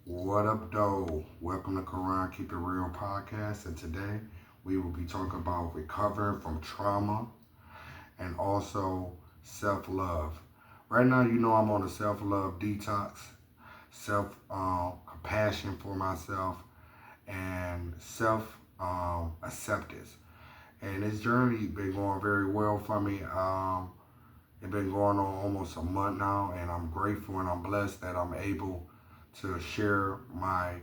What up, though? Welcome to Quran Keep It Real podcast, and today we will be talking about recovering from trauma and also self love. Right now, I'm on a self love detox, self compassion for myself, and self acceptance. And this journey been going very well for me. It's been going on almost a month now, and I'm grateful and I'm blessed that I'm able to share my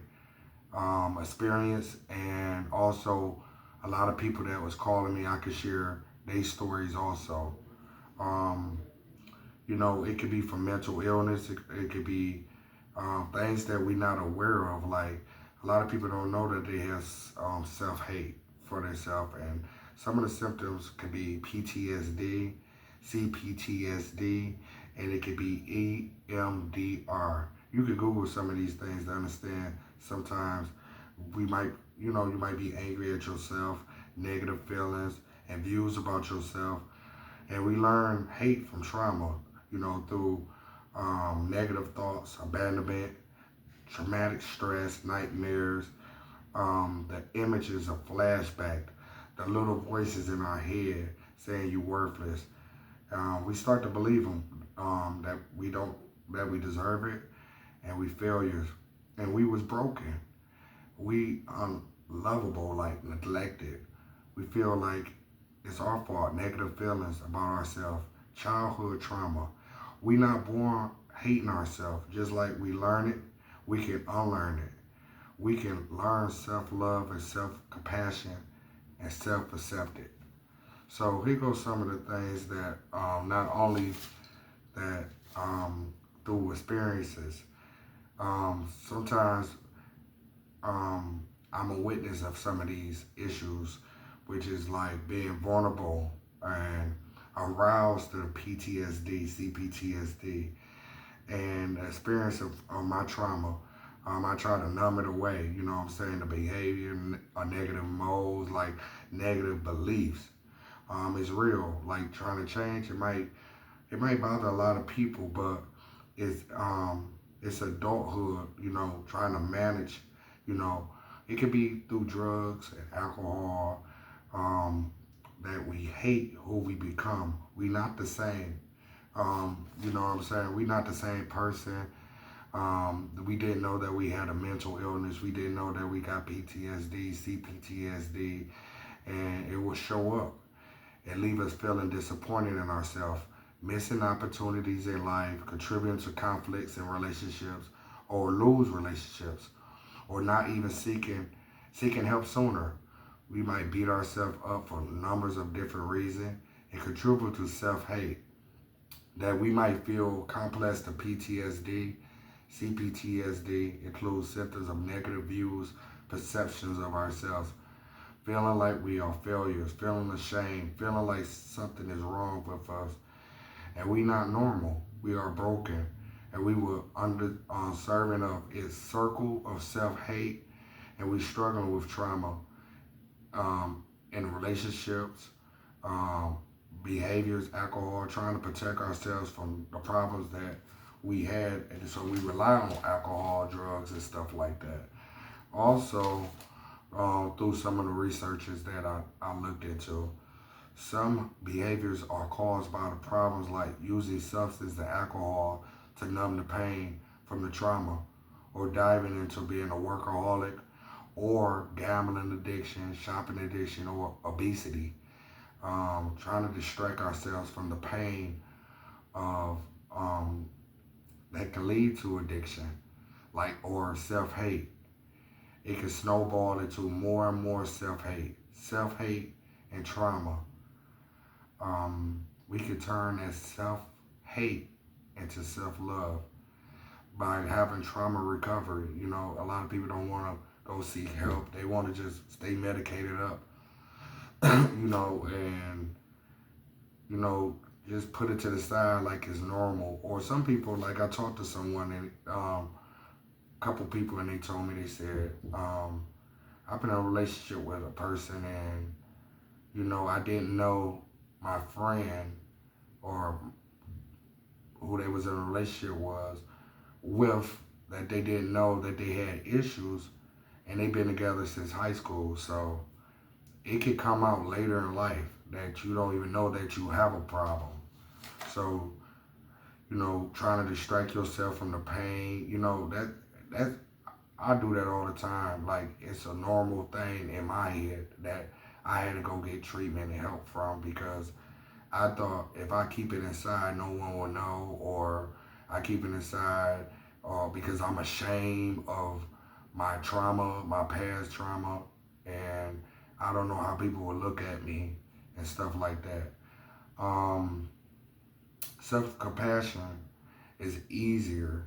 experience, and also a lot of people that was calling me, I could share their stories also. Um, it could be from mental illness. It could be things that we're not aware of. Like a lot of people don't know that they have self-hate for themselves, and some of the symptoms could be PTSD, CPTSD, and it could be EMDR. You can Google some of these things to understand. Sometimes you might be angry at yourself, negative feelings and views about yourself, and we learn hate from trauma, through negative thoughts, abandonment, traumatic stress, nightmares, the images of flashback, the little voices in our head saying you worthless. We start to believe them, that we don't, that we deserve it, and we failures, and we was broken. We unlovable, like neglected. We feel like it's our fault. Negative feelings about ourselves. Childhood trauma. We not born hating ourselves. Just like we learn it, we can unlearn it. We can learn self-love and self-compassion and self-acceptance. So here goes some of the things that not only that through experiences. Sometimes I'm a witness of some of these issues, which is like being vulnerable and aroused to PTSD, CPTSD, and the experience of my trauma. I try to numb it away, what I'm saying, the behavior, negative modes, like negative beliefs. It's real. Like trying to change, it might bother a lot of people, but it's adulthood, trying to manage, you know, it could be through drugs and alcohol, that we hate who we become. We not the same. You know what I'm saying? We not the same person. We didn't know that we had a mental illness. We didn't know that we got PTSD, CPTSD, and it will show up and leave us feeling disappointed in ourselves, missing opportunities in life, contributing to conflicts in relationships, or lose relationships, or not even seeking help sooner. We might beat ourselves up for numbers of different reasons and contribute to self-hate. That we might feel complex to PTSD, CPTSD includes symptoms of negative views, perceptions of ourselves, feeling like we are failures, feeling ashamed, feeling like something is wrong with us, and we not normal. We are broken, and we were under serving of its circle of self-hate, and we struggling with trauma, in relationships, um, behaviors, alcohol, trying to protect ourselves from the problems that we had, and so we rely on alcohol, drugs, and stuff like that. Also, through some of the researches that I looked into, some behaviors are caused by the problems like using substance and alcohol to numb the pain from the trauma, or diving into being a workaholic, or gambling addiction, shopping addiction, or obesity. Trying to distract ourselves from the pain of that can lead to addiction, like or self-hate. It can snowball into more and more self-hate and trauma. We could turn that self-hate into self-love by having trauma recovery. A lot of people don't want to go seek help. They want to just stay medicated up, and you know, just put it to the side like it's normal. Or some people, like I talked to someone and a couple people, and they told me, they said, I've been in a relationship with a person, and I didn't know my friend or who they was in a relationship was with that they didn't know that they had issues, and they've been together since high school. So it could come out later in life that you don't even know that you have a problem. So, trying to distract yourself from the pain, that I do that all the time. Like, it's a normal thing in my head that I had to go get treatment and help from, because I thought if I keep it inside, no one will know, or I keep it inside because I'm ashamed of my trauma, my past trauma, and I don't know how people will look at me and stuff like that. Um, Self-compassion is easier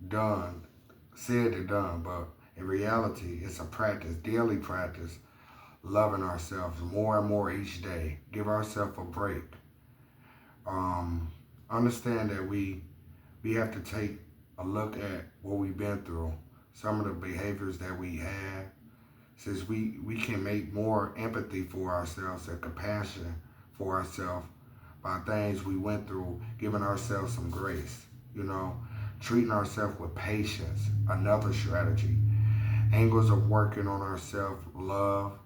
done, said than done, but in reality, it's a practice, daily practice, loving ourselves more and more each day. Give ourselves a break. Um, Understand that we have to take a look at what we've been through, some of the behaviors that we have, since we can make more empathy for ourselves and compassion for ourselves by things we went through, giving ourselves some grace, treating ourselves with patience, another strategy. Angles of working on ourselves, love,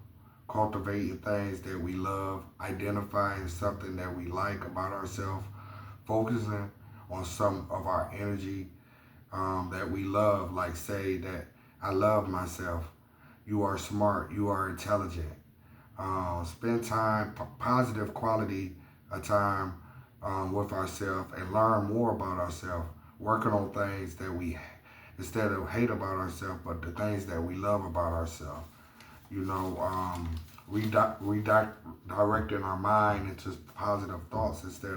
cultivating things that we love, identifying something that we like about ourselves, focusing on some of our energy that we love, like say that I love myself, you are smart, you are intelligent. Spend time, positive quality of time with ourselves, and learn more about ourselves, working on things that we, instead of hate about ourselves, but the things that we love about ourselves. You know, redirecting our mind into positive thoughts instead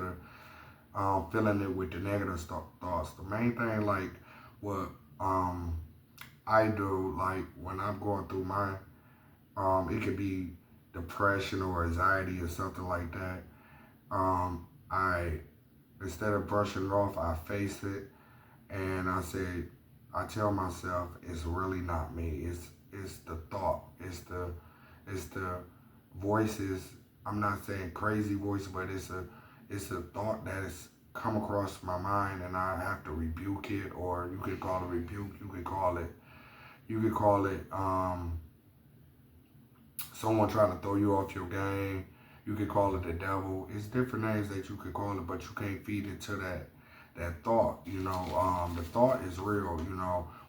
of filling it with the negative thoughts. The main thing, like what I do, like when I'm going through my, it could be depression or anxiety or something like that. I, instead of brushing it off, I face it, and I tell myself it's really not me. It's the thought. It's the voices. I'm not saying crazy voice, but it's a thought that has come across my mind, and I have to rebuke it, or you could call it rebuke. You could call it someone trying to throw you off your game. You could call it the devil. It's different names that you could call it, but you can't feed into that thought. The thought is real.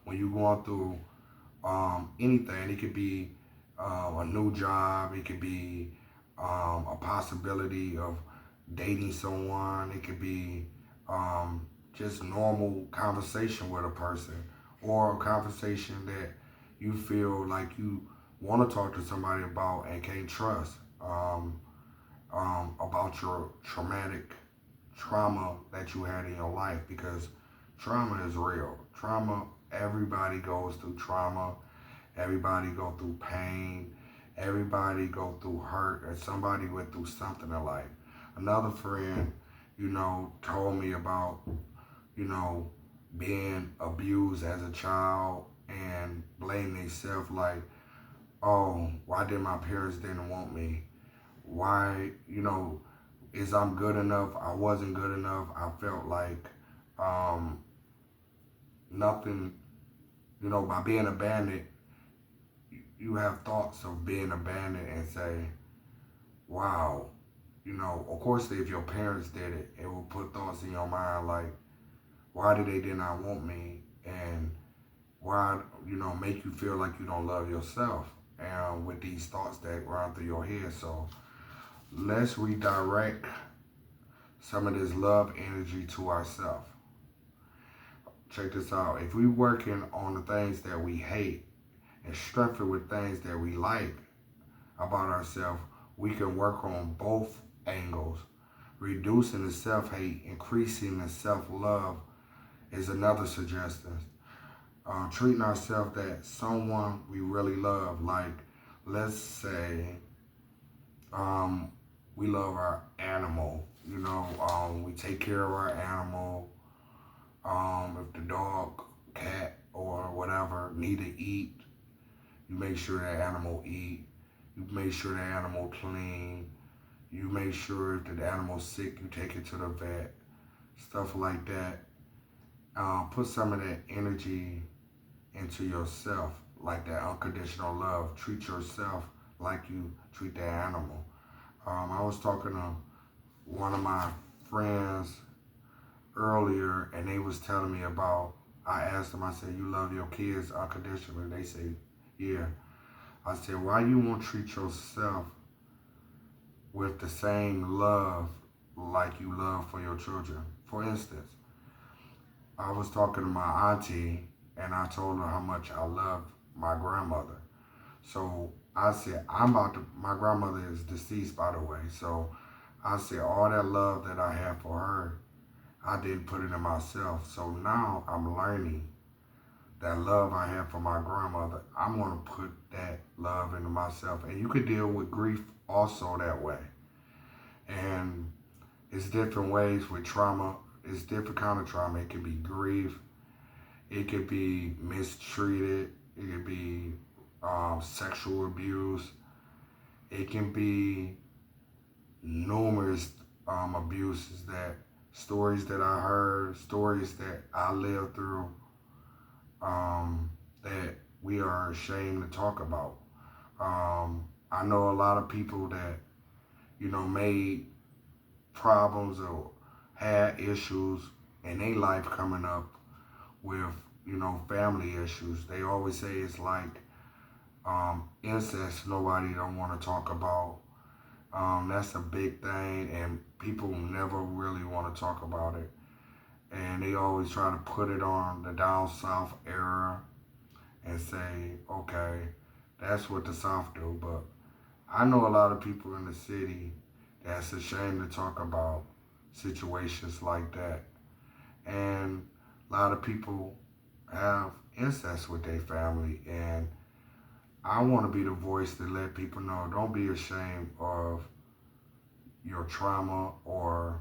When you're going through anything, it could be a new job. It could be a possibility of dating someone. It could be just normal conversation with a person, or a conversation that you feel like you want to talk to somebody about and can't trust, about your traumatic trauma that you had in your life, because trauma is real. Trauma, everybody goes through trauma. Everybody go through pain. Everybody go through hurt, and somebody went through something in life. Another friend, told me about, you know, being abused as a child and blame themselves like, oh, why did my parents didn't want me? Why, is I'm good enough? I wasn't good enough. I felt like nothing, by being abandoned, you have thoughts of being abandoned and say, wow, of course, if your parents did it, it will put thoughts in your mind like, why did not want me? And why, make you feel like you don't love yourself, and with these thoughts that run through your head. So let's redirect some of this love energy to ourselves. Check this out. If we're working on the things that we hate and strengthen with things that we like about ourselves, we can work on both angles. Reducing the self-hate, increasing the self-love is another suggestion. Treating ourselves that someone we really love. Like, let's say we love our animal. We take care of our animal. If the dog, cat, or whatever need to eat, you make sure that animal eat. You make sure that animal clean. You make sure if the animal's sick, you take it to the vet. Stuff like that. Put some of that energy into yourself, like that unconditional love. Treat yourself like you treat that animal. I was talking to one of my friends earlier, and they was telling me about. I asked them. I said, "You love your kids unconditionally?" They say, "Yeah." I said, "Why you won't treat yourself with the same love like you love for your children?" For instance, I was talking to my auntie, and I told her how much I love my grandmother. So I said, my grandmother is deceased, by the way. So I said, all that love that I have for her, I didn't put it in myself. So now I'm learning that love I have for my grandmother, I'm going to put that love into myself. And you could deal with grief also that way. And it's different ways with trauma. It's different kind of trauma. It could be grief. It could be mistreated. It could be sexual abuse. It can be numerous abuses, that stories that I heard, stories that I lived through, that we are ashamed to talk about. I know a lot of people that, made problems or had issues in their life coming up with, family issues. They always say it's like incest, nobody don't want to talk about. That's a big thing, and people never really want to talk about it. And they always try to put it on the down south era and say, okay, that's what the South do. But I know a lot of people in the city that's ashamed to talk about situations like that. And a lot of people have incest with their family. And I want to be the voice to let people know, don't be ashamed of your trauma or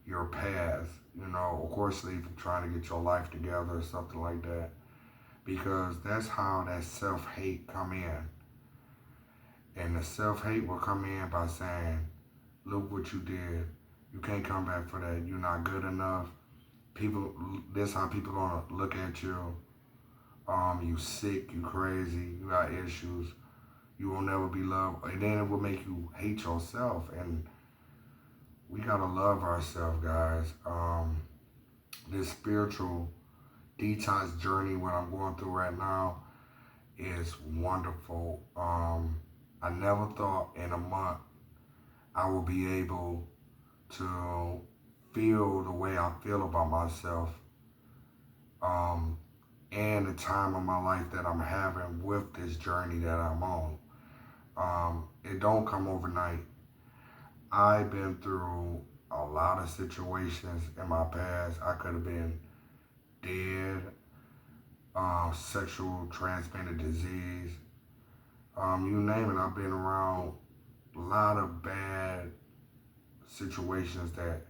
your past. Of course, if you're trying to get your life together or something like that. Because that's how that self-hate come in. And the self-hate will come in by saying, look what you did. You can't come back for that. You're not good enough. This how people gonna look at you. You sick, you crazy, you got issues. You will never be loved. And then it will make you hate yourself. And we gotta love ourselves, guys. This spiritual detox journey, what I'm going through right now, is wonderful. I never thought in a month I will be able to feel the way I feel about myself, and the time of my life that I'm having with this journey that I'm on. It don't come overnight. I've been through a lot of situations in my past. I could have been dead, sexual transmitted disease, you name it. I've been around a lot of bad situations that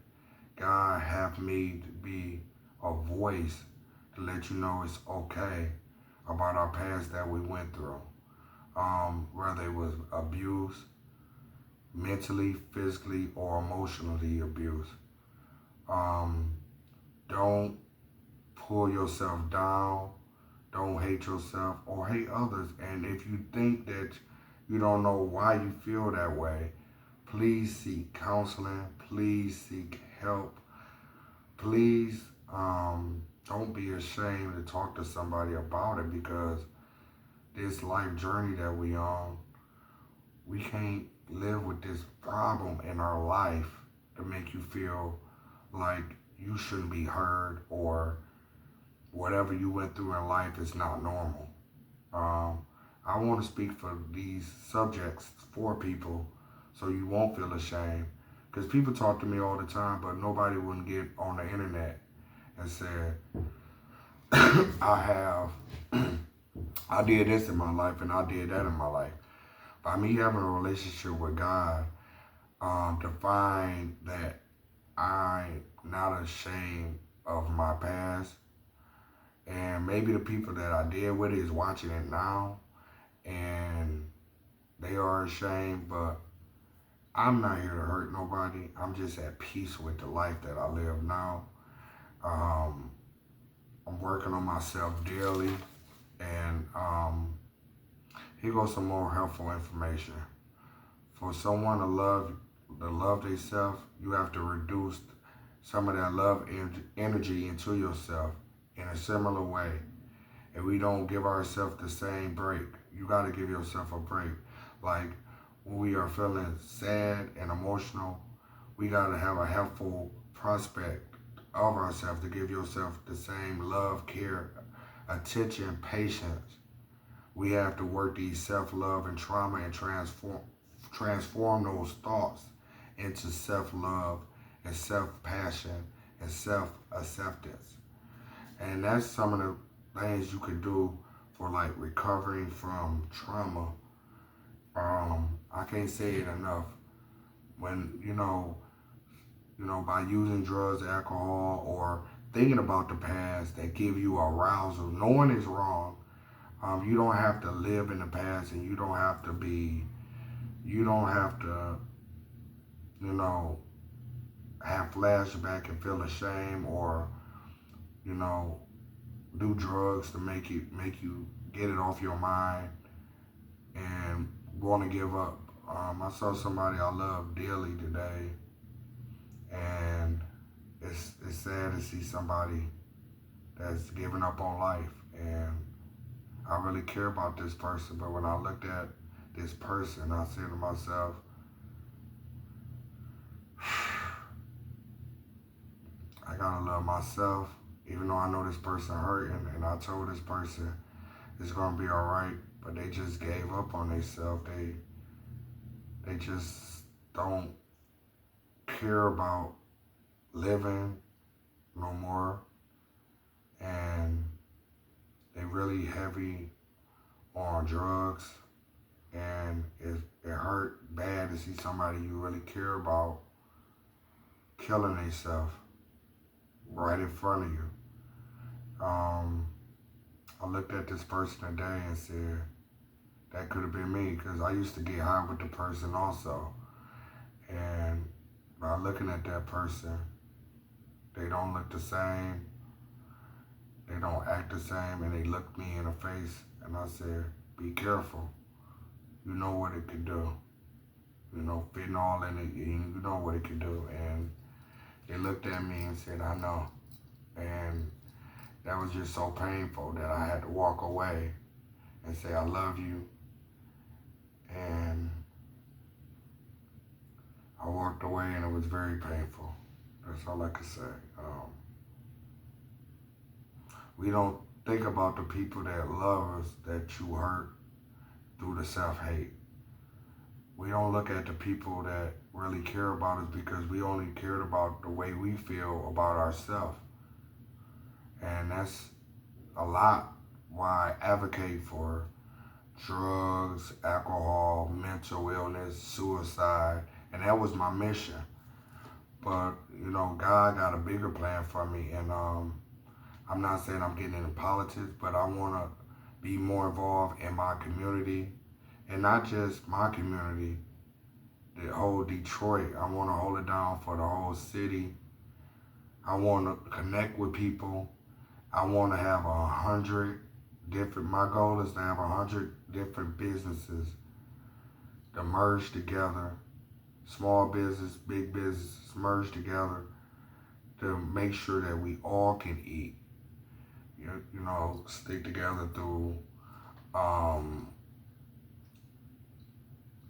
God have me to be a voice to let you know it's okay about our past that we went through. Whether it was abuse, mentally, physically, or emotionally abuse. Don't pull yourself down. Don't hate yourself or hate others. And if you think that you don't know why you feel that way, please seek counseling. Please seek help. Please don't be ashamed to talk to somebody about it, because this life journey that we on, we can't live with this problem in our life to make you feel like you shouldn't be heard, or whatever you went through in life is not normal. I want to speak for these subjects for people so you won't feel ashamed. Because people talk to me all the time, but nobody wouldn't get on the internet and say, I did this in my life and I did that in my life. By me having a relationship with God, to find that I'm not ashamed of my past, and maybe the people that I did with it is watching it now, and they are ashamed, but I'm not here to hurt nobody. I'm just at peace with the life that I live now. I'm working on myself daily, And here goes some more helpful information. For someone to love themselves, you have to reduce some of that love energy into yourself in a similar way. And we don't give ourselves the same break. You got to give yourself a break. Like when we are feeling sad and emotional, we got to have a helpful prospect of ourselves to give yourself the same love, care, attention, patience. We have to work these self-love and trauma and transform those thoughts into self-love and self-passion and self-acceptance. And that's some of the things you could do for like recovering from trauma. I can't say it enough. When by using drugs, alcohol, or thinking about the past that give you arousal, knowing it's wrong. You don't have to live in the past, and you don't have to, have flashback and feel ashamed or, do drugs to make you get it off your mind and want to give up. I saw somebody I love dearly today, and it's sad to see somebody that's giving up on life. And I really care about this person, but when I looked at this person, I said to myself, I gotta love myself, even though I know this person hurting, and I told this person it's gonna be all right, but they just gave up on themselves. They just don't care about living no more, and they really heavy on drugs, and it hurt bad to see somebody you really care about killing themselves right in front of you. I looked at this person today and said, that could have been me, because I used to get high with the person also. And by looking at that person, they don't look the same, they don't act the same, and they looked me in the face, and I said, be careful. You know what it could do. Fentanyl in it, you know what it could do. And they looked at me and said, I know. And that was just so painful that I had to walk away and say, I love you. And I walked away, and it was very painful. That's all I could say. We don't think about the people that love us that you hurt through the self-hate. We don't look at the people that really care about us because we only cared about the way we feel about ourselves. And that's a lot why I advocate for drugs, alcohol, mental illness, suicide, and that was my mission. But, God got a bigger plan for me, and I'm not saying I'm getting into politics, but I want to be more involved in my community, and not just my community, the whole Detroit. I want to hold it down for the whole city. I want to connect with people. I want to have 100 different, my goal is to have 100 different businesses to merge together, small business, big business, merge together to make sure that we all can eat. Stick together through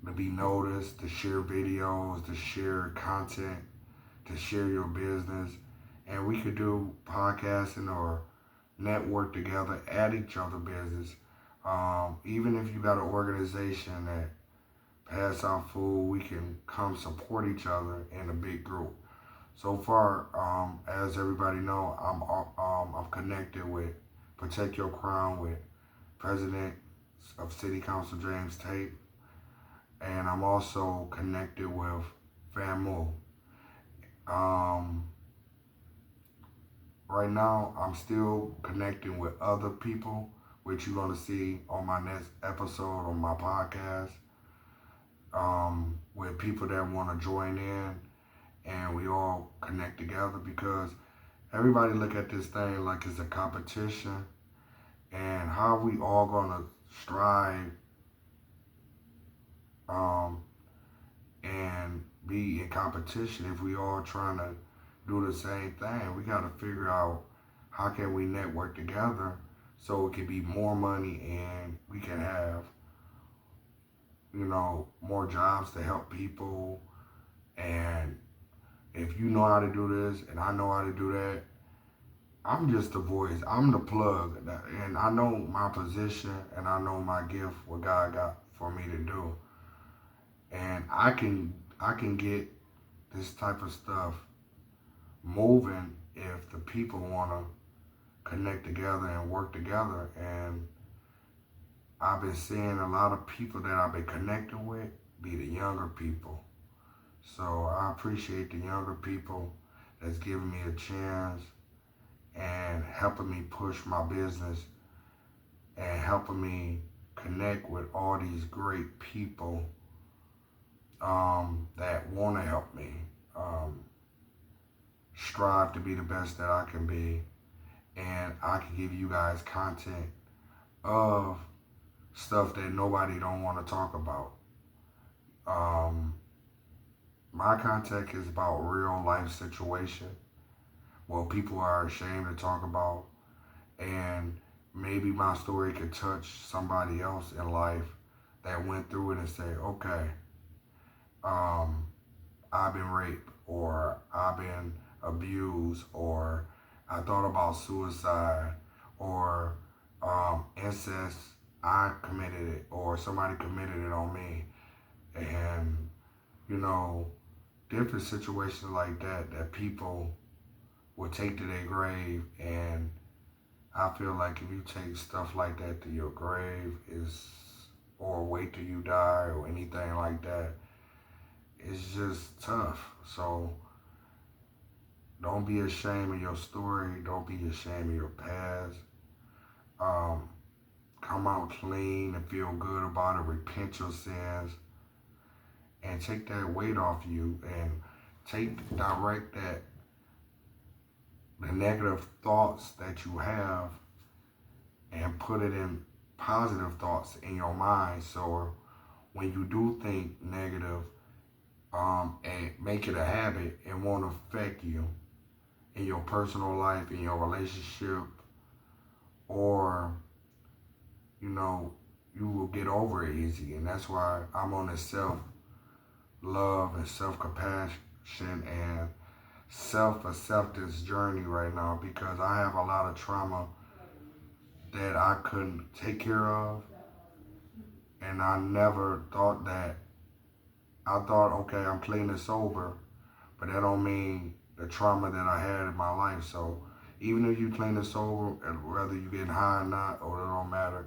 to be noticed, to share videos, to share content, to share your business. And we could do podcasting or network together at each other's business. Even if you got an organization that pass out food, we can come support each other in a big group. So far, as everybody know, I'm connected with Protect Your Crown with President of City Council James Tate, and I'm also connected with FAMU. Right now, I'm still connecting with other people, which you're going to see on my next episode on my podcast, with people that want to join in, and we all connect together, because everybody look at this thing like it's a competition, And how we all gonna strive um, and be in competition if we all trying to do the same thing? We got to figure out how can we network together so it can be more money and we can have, more jobs to help people. And if you know how to do this and I know how to do that, I'm just the voice. I'm the plug. And I know my position and I know my gift, what God got for me to do. And I can get this type of stuff moving if the people want to connect together and work together. And I've been seeing a lot of people that I've been connecting with be the younger people. So I appreciate the younger people that's giving me a chance and helping me push my business and helping me connect with all these great people that want to help me strive to be the best that I can be. And I can give you guys content of stuff that nobody don't want to talk about. Um, my content is about real life situation, what people are ashamed to talk about, and maybe my story could touch somebody else in life that went through it and say, okay, um, I've been raped, or I've been abused, or I thought about suicide, or incest, I committed it, or somebody committed it on me. And, you know, different situations like that that people will take to their grave. And I feel like if you take stuff like that to your grave, or wait till you die or anything like that, it's just tough. So don't be ashamed of your story. Don't be ashamed of your past. Um, Come out clean and feel good about it. Repent your sins and take that weight off you, and direct the negative thoughts that you have and put it in positive thoughts in your mind. So when you do think negative, and make it a habit, it won't affect you in your personal life, in your relationship, or, you will get over it easy. And that's why I'm on this self-love and self-compassion and self-acceptance journey right now, because I have a lot of trauma that I couldn't take care of. And I never thought that. I thought, okay, I'm clean and sober, but that don't mean the trauma that I had in my life. So even if you clean and sober, whether you getting high or not, or it don't matter,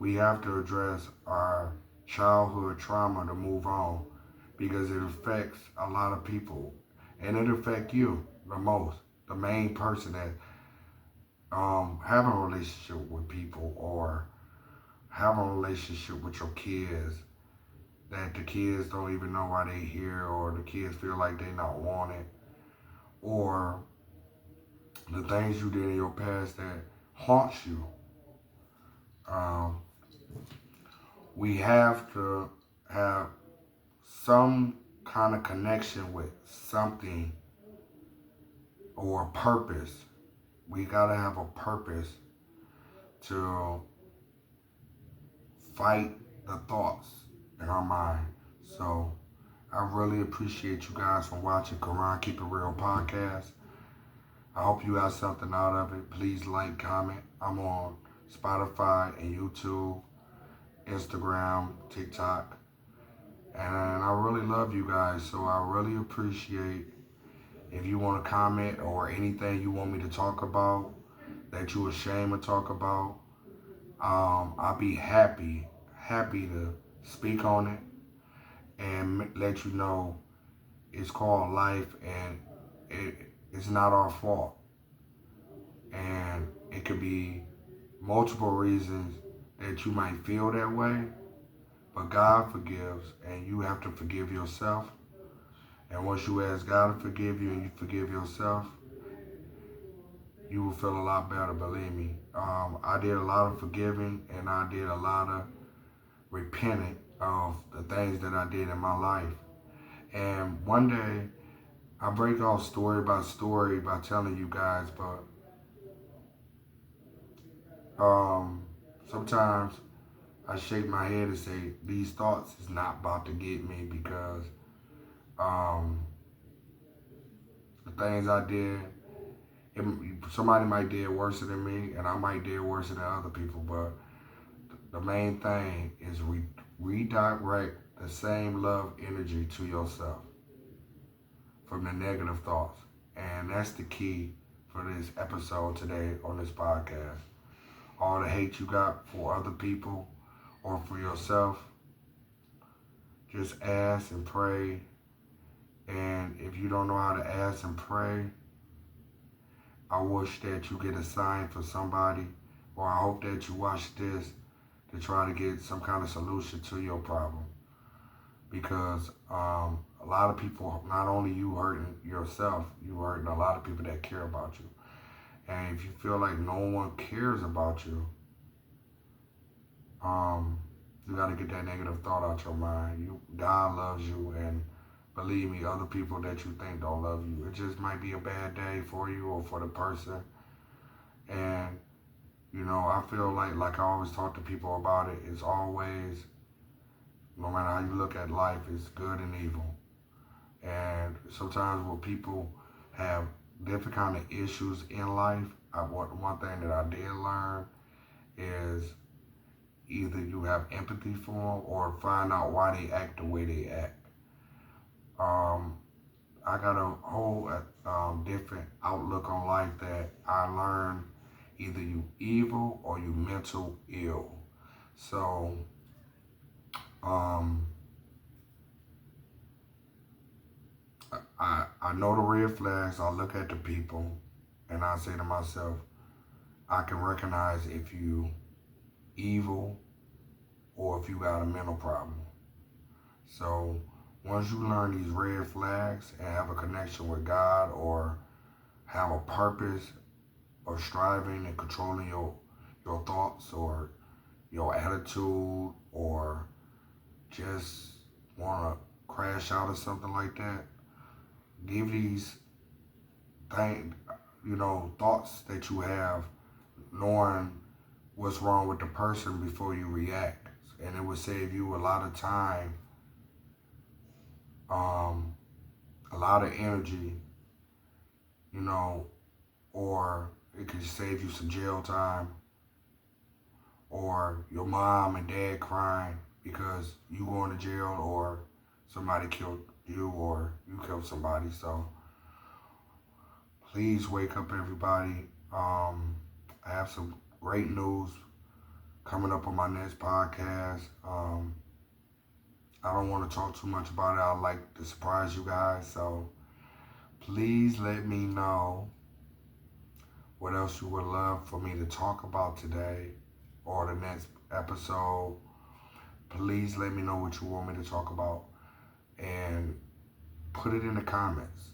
we have to address our childhood trauma to move on, because it affects a lot of people, and it affects you the most, the main person that have a relationship with people, or have a relationship with your kids, that the kids don't even know why they here, or the kids feel like they not wanted, or the things you did in your past that haunts you. Um, we have to have some kind of connection with something or purpose. We gotta have a purpose to fight the thoughts in our mind. So I really appreciate you guys for watching Quran Keep It Real podcast. I hope you got something out of it. Please like, comment. I'm on Spotify and YouTube, Instagram, TikTok. And I really love you guys. So I really appreciate if you want to comment, or anything you want me to talk about that you're ashamed to talk about. I'll be happy to speak on it and let you know it's called life, and it's not our fault. And it could be multiple reasons that you might feel that way, but God forgives, and you have to forgive yourself. And once you ask God to forgive you and you forgive yourself, you will feel a lot better, believe me. I did a lot of forgiving, and I did a lot of repenting of the things that I did in my life. And one day, I break off story by story by telling you guys, but sometimes I shake my head and say, these thoughts is not about to get me, because um, the things I did, somebody might did worse than me, and I might did worse than other people, but the main thing is redirect the same love energy to yourself from the negative thoughts. And that's the key for this episode today on this podcast. All the hate you got for other people or for yourself, just ask and pray. And if you don't know how to ask and pray, I wish that you get a sign for somebody, or I hope that you watch this to try to get some kind of solution to your problem. Because a lot of people, not only you hurting yourself, you hurting a lot of people that care about you. And if you feel like no one cares about you, you got to get that negative thought out your mind. God loves you, and believe me, other people that you think don't love you. It just might be a bad day for you or for the person. And, I feel like I always talk to people about it, it's always, no matter how you look at life, it's good and evil. And sometimes when people have different kind of issues in life, one thing that I did learn is either you have empathy for them or find out why they act the way they act. I got a whole different outlook on life that I learned either you evil or you mental ill. So, I know the red flags. I look at the people and I say to myself, I can recognize if you evil or if you got a mental problem. So once you learn these red flags and have a connection with God, or have a purpose of striving and controlling your thoughts or your attitude, or just want to crash out or something like that, give these thoughts that you have, knowing what's wrong with the person before you react. And it would save you a lot of time, a lot of energy, or it could save you some jail time, or your mom and dad crying because you going to jail, or somebody killed you, or you killed somebody. So please wake up, everybody. I have some great news coming up on my next podcast. I don't want to talk too much about it. I like to surprise you guys. So please let me know what else you would love for me to talk about today or the next episode. Please let me know what you want me to talk about, and put it in the comments.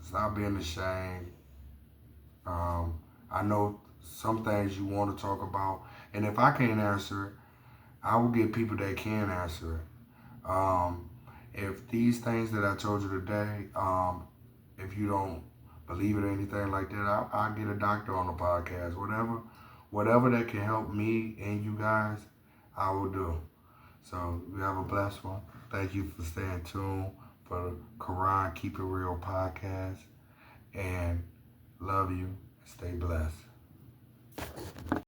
Stop being ashamed. I know some things you want to talk about, and if I can't answer it, I will get people that can answer it. If these things that I told you today, if you don't believe it or anything like that, I'll get a doctor on the podcast. Whatever that can help me and you guys, I will do. So you have a blessed one. Thank you for staying tuned for the Quran Keep It Real podcast. And love you. Stay blessed.